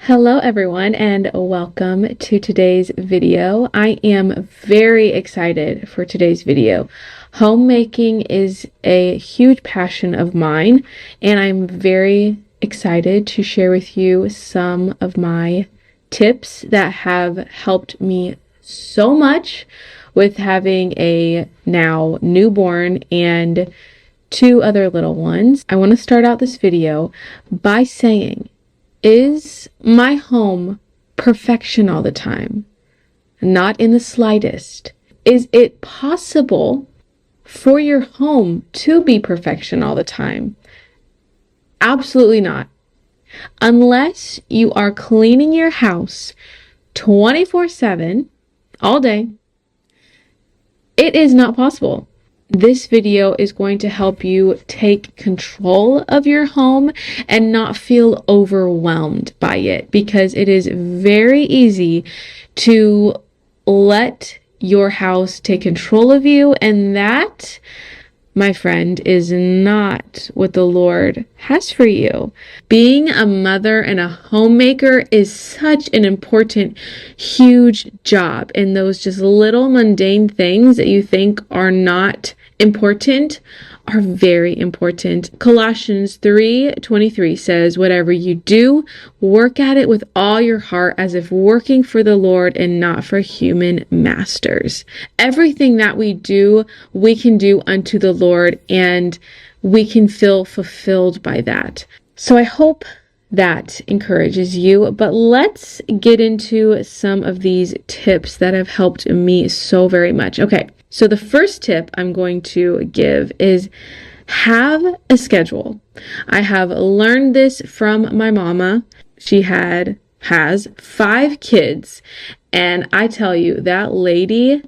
Hello everyone and welcome to today's video. I am very excited for today's video. Homemaking is a huge passion of mine and I'm very excited to share with you some of my tips that have helped me so much with having a now newborn and two other little ones. I want to start out this video by saying, is my home perfection all the time? Not in the slightest. Is it possible for your home to be perfection all the time? Absolutely not. Unless you are cleaning your house 24/7 all day, it is not possible. This video is going to help you take control of your home and not feel overwhelmed by it, because it is very easy to let your house take control of you, and that, my friend, is not what the Lord has for you. Being a mother and a homemaker is such an important, huge job, and those just little mundane things that you think are not important are very important. Colossians 3:23 says, whatever you do, work at it with all your heart as if working for the Lord and not for human masters. Everything that we do, we can do unto the Lord, and we can feel fulfilled by that. So I hope that encourages you, but let's get into some of these tips that have helped me so very much. Okay, so the first tip I'm going to give is have a schedule. I have learned this from my mama. She has 5 kids, and I tell you, that lady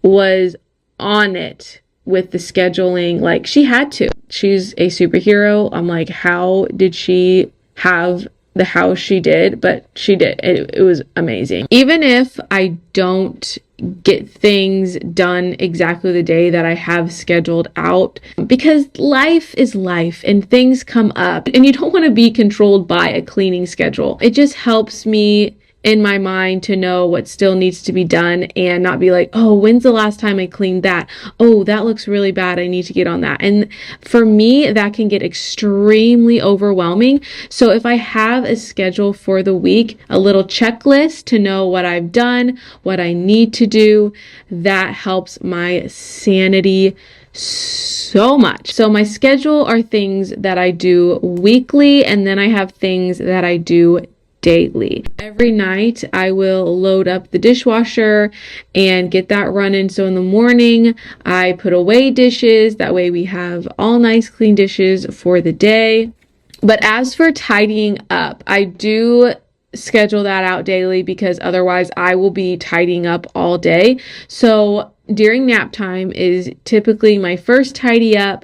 was on it with the scheduling. Like, she had to. She's a superhero. I'm like, how did she have the house she did? But she did. It was amazing. Even if I don't get things done exactly the day that I have scheduled out, because life is life and things come up and you don't want to be controlled by a cleaning schedule. It just helps me in my mind to know what still needs to be done and not be like, oh, when's the last time I cleaned that? Oh, that looks really bad. I need to get on that. And for me, that can get extremely overwhelming. So if I have a schedule for the week, a little checklist to know what I've done, what I need to do, that helps my sanity so much. So my schedule are things that I do weekly, and then I have things that I do daily. Every night I will load up the dishwasher and get that running. So in the morning I put away dishes. That way we have all nice clean dishes for the day. But as for tidying up, I do schedule that out daily, because otherwise I will be tidying up all day. So during nap time is typically my first tidy up.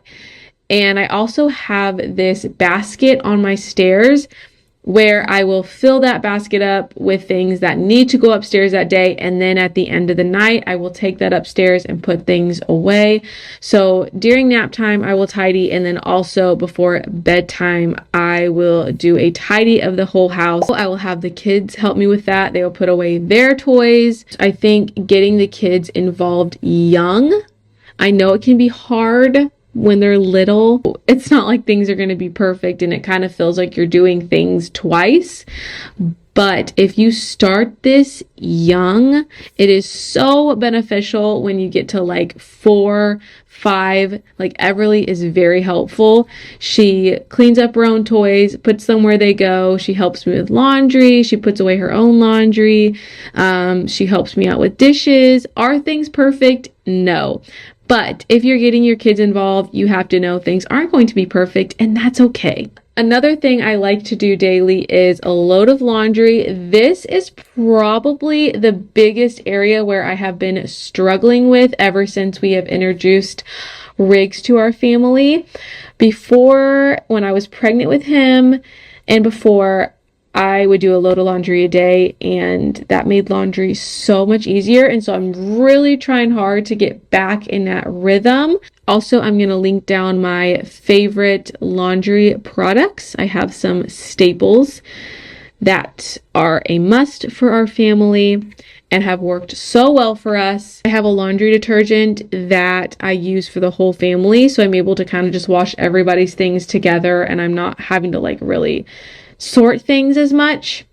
And I also have this basket on my stairs where I will fill that basket up with things that need to go upstairs that day. And then at the end of the night, I will take that upstairs and put things away. So during nap time, I will tidy. And then also before bedtime, I will do a tidy of the whole house. I will have the kids help me with that. They will put away their toys. I think getting the kids involved young, I know it can be hard when they're little. It's not like things are going to be perfect and it kind of feels like you're doing things twice. But if you start this young, it is so beneficial when you get to like 4, 5. Like, Everly is very helpful. She cleans up her own toys, puts them where they go. She helps me with laundry. She puts away her own laundry. She helps me out with dishes. Are things perfect? No. But if you're getting your kids involved, you have to know things aren't going to be perfect, and that's okay. Another thing I like to do daily is a load of laundry. This is probably the biggest area where I have been struggling with ever since we have introduced Riggs to our family. Before, when I was pregnant with him, and before, I would do a load of laundry a day, and that made laundry so much easier. And so I'm really trying hard to get back in that rhythm. Also, I'm going to link down my favorite laundry products. I have some staples that are a must for our family and have worked so well for us. I have a laundry detergent that I use for the whole family, so I'm able to kind of just wash everybody's things together, and I'm not having to like really sort things as much.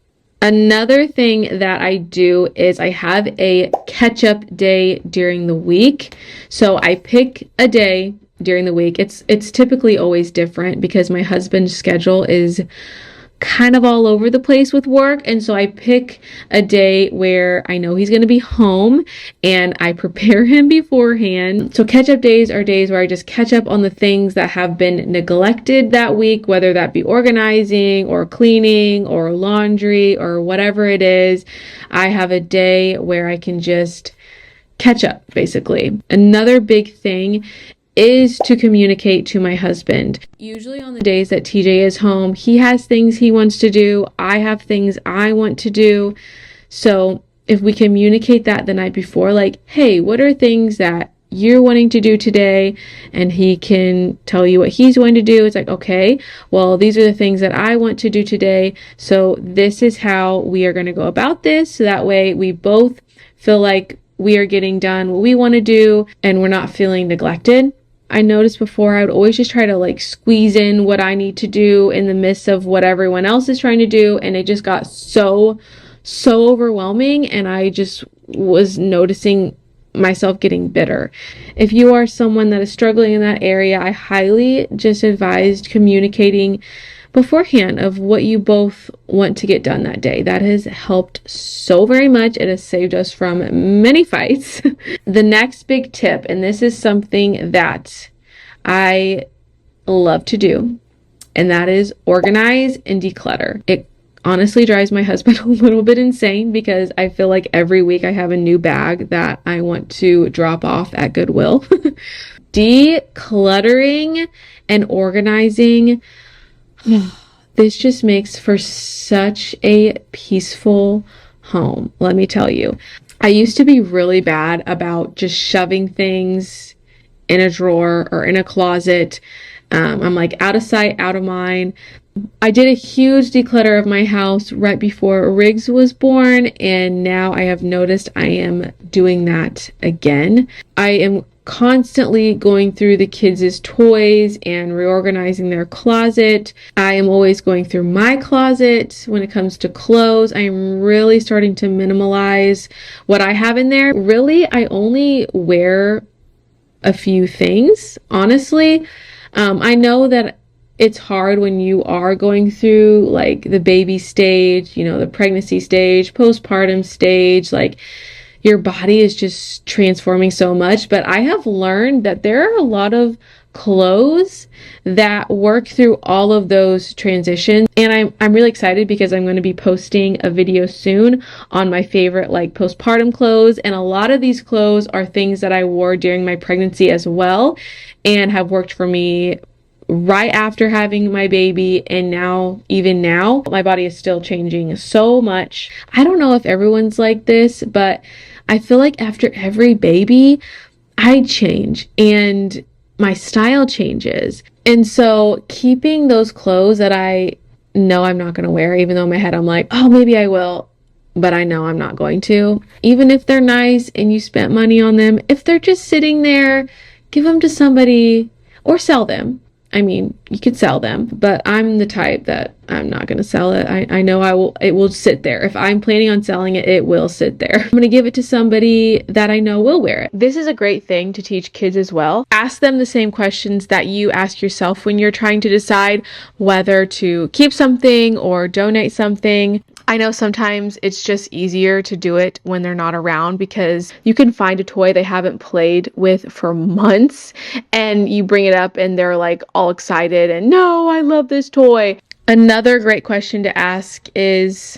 Another thing that I do is I have a catch-up day during the week. So I pick a day during the week. It's typically always different because my husband's schedule is kind of all over the place with work, and so I pick a day where I know he's going to be home and I prepare him beforehand. So catch-up days are days where I just catch up on the things that have been neglected that week, whether that be organizing or cleaning or laundry or whatever it is. I have a day where I can just catch up, basically. Another big thing is to communicate to my husband. Usually on the days that TJ is home, he has things he wants to do. I have things I want to do. So if we communicate that the night before, like, hey, what are things that you're wanting to do today? And he can tell you what he's going to do. It's like, okay, well, these are the things that I want to do today. So this is how we are going to go about this. So that way we both feel like we are getting done what we want to do and we're not feeling neglected. I noticed before I would always just try to like squeeze in what I need to do in the midst of what everyone else is trying to do, and it just got so overwhelming, and I just was noticing myself getting bitter. If you are someone that is struggling in that area, I highly just advised communicating beforehand of what you both want to get done that day. That has helped so very much. It has saved us from many fights. The next big tip, and this is something that I love to do, and that is organize and declutter. It honestly drives my husband a little bit insane because I feel like every week I have a new bag that I want to drop off at Goodwill. Decluttering and organizing, this just makes for such a peaceful home, let me tell you. I used to be really bad about just shoving things in a drawer or in a closet. I'm like out of sight, out of mind. I did a huge declutter of my house right before Riggs was born, and now I have noticed I am doing that again. I am constantly going through the kids' toys and reorganizing their closet. I am always going through my closet when it comes to clothes. I am really starting to minimalize what I have in there. Really, I only wear a few things, honestly. I know that it's hard when you are going through like the baby stage, you know, the pregnancy stage, postpartum stage, like your body is just transforming so much. But I have learned that there are a lot of clothes that work through all of those transitions. And I'm really excited because I'm going to be posting a video soon on my favorite like postpartum clothes. And a lot of these clothes are things that I wore during my pregnancy as well and have worked for me right after having my baby, and now, even now, my body is still changing so much. I don't know if everyone's like this, but I feel like after every baby, I change and my style changes. And so keeping those clothes that I know I'm not going to wear, even though in my head I'm like, oh, maybe I will, but I know I'm not going to. Even if they're nice and you spent money on them, if they're just sitting there, give them to somebody or sell them. I mean, you could sell them, but I'm the type that I'm not going to sell it. I know it will sit there. If I'm planning on selling it, it will sit there. I'm going to give it to somebody that I know will wear it. This is a great thing to teach kids as well. Ask them the same questions that you ask yourself when you're trying to decide whether to keep something or donate something. I know sometimes it's just easier to do it when they're not around because you can find a toy they haven't played with for months and you bring it up and they're like all excited and no, I love this toy. Another great question to ask is,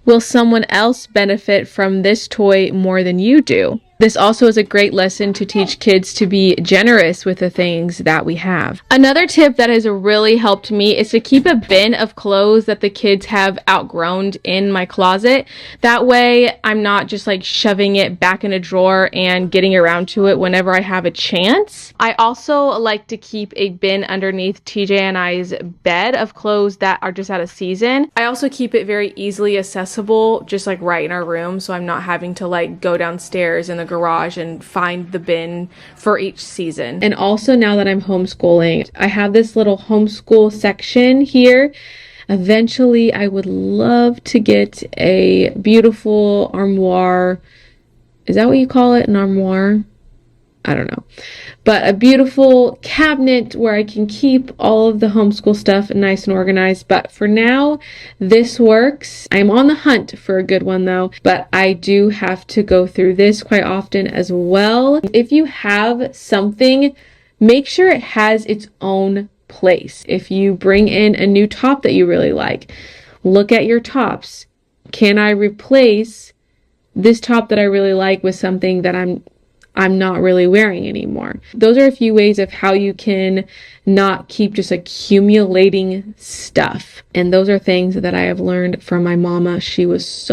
will someone else benefit from this toy more than you do? This also is a great lesson to teach kids to be generous with the things that we have. Another tip that has really helped me is to keep a bin of clothes that the kids have outgrown in my closet. That way I'm not just like shoving it back in a drawer and getting around to it whenever I have a chance. I also like to keep a bin underneath TJ and I's bed of clothes that are just out of season. I also keep it very easily accessible, just like right in our room, so I'm not having to like go downstairs in the garage and find the bin for each season. And also, now that I'm homeschooling, I have this little homeschool section here. Eventually I would love to get a beautiful armoire. Is that what you call it? An armoire? I don't know. But a beautiful cabinet where I can keep all of the homeschool stuff nice and organized. But for now, this works. I'm on the hunt for a good one though, but I do have to go through this quite often as well. If you have something, make sure it has its own place. If you bring in a new top that you really like, look at your tops. Can I replace this top that I really like with something that I'm not really wearing anymore? Those are a few ways of how you can not keep just accumulating stuff. And those are things that I have learned from my mama. she is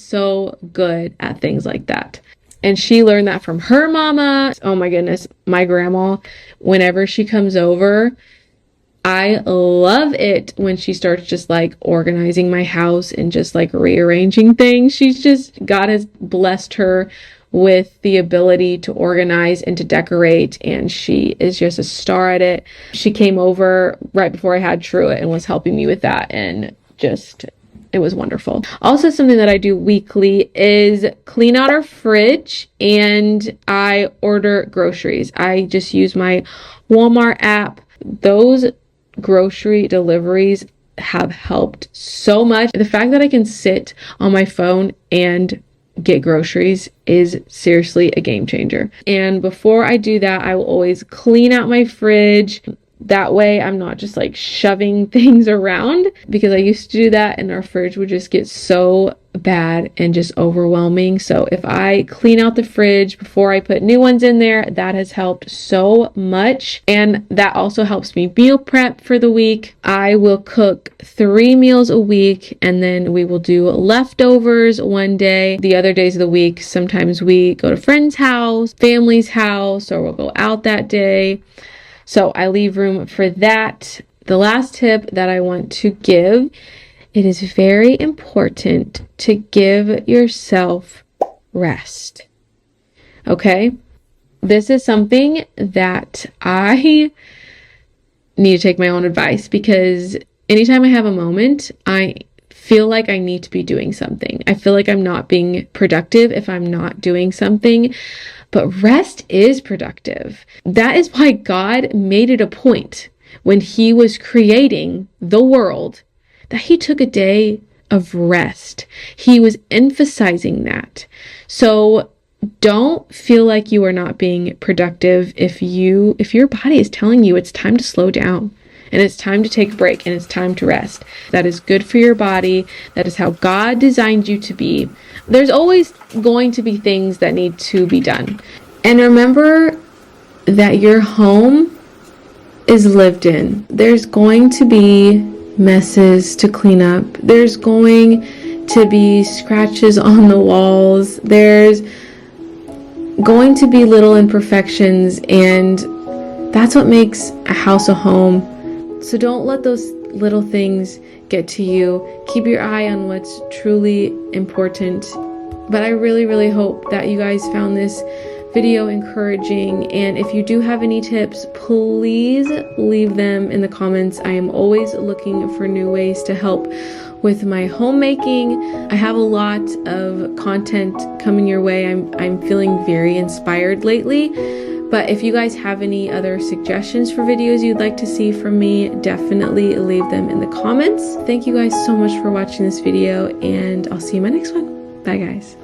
so good at things like that. And she learned that from her mama. Oh my goodness, my grandma, whenever she comes over, I love it when she starts just like organizing my house and just like rearranging things. God has blessed her with the ability to organize and to decorate, and she is just a star at it. She came over right before I had Truett and was helping me with that, and it was wonderful. Also, something that I do weekly is clean out our fridge, and I order groceries. I just use my Walmart app. Those grocery deliveries have helped so much. The fact that I can sit on my phone and get groceries is seriously a game changer. And before I do that, I will always clean out my fridge. That way I'm not just like shoving things around, because I used to do that and our fridge would just get so bad and just overwhelming. So if I clean out the fridge before I put new ones in there, that has helped so much. And that also helps me meal prep for the week. I will cook 3 meals a week, and then we will do leftovers one day. The other days of the week, sometimes we go to friend's house, family's house, or we'll go out that day. So I leave room for that. The last tip that I want to give, it is very important to give yourself rest. Okay? This is something that I need to take my own advice, because anytime I have a moment, I feel like I need to be doing something. I feel like I'm not being productive if I'm not doing something. But rest is productive. That is why God made it a point when He was creating the world that He took a day of rest. He was emphasizing that. So don't feel like you are not being productive if your body is telling you it's time to slow down, and it's time to take a break, and it's time to rest. That is good for your body. That is how God designed you to be. There's always going to be things that need to be done. And remember that your home is lived in. There's going to be messes to clean up. There's going to be scratches on the walls. There's going to be little imperfections, and that's what makes a house a home. So don't let those little things get to you. Keep your eye on what's truly important. But I really, really hope that you guys found this video encouraging, and if you do have any tips, please leave them in the comments. I am always looking for new ways to help with my homemaking. I have a lot of content coming your way. I'm feeling very inspired lately. But if you guys have any other suggestions for videos you'd like to see from me, definitely leave them in the comments. Thank you guys so much for watching this video, and I'll see you in my next one. Bye guys.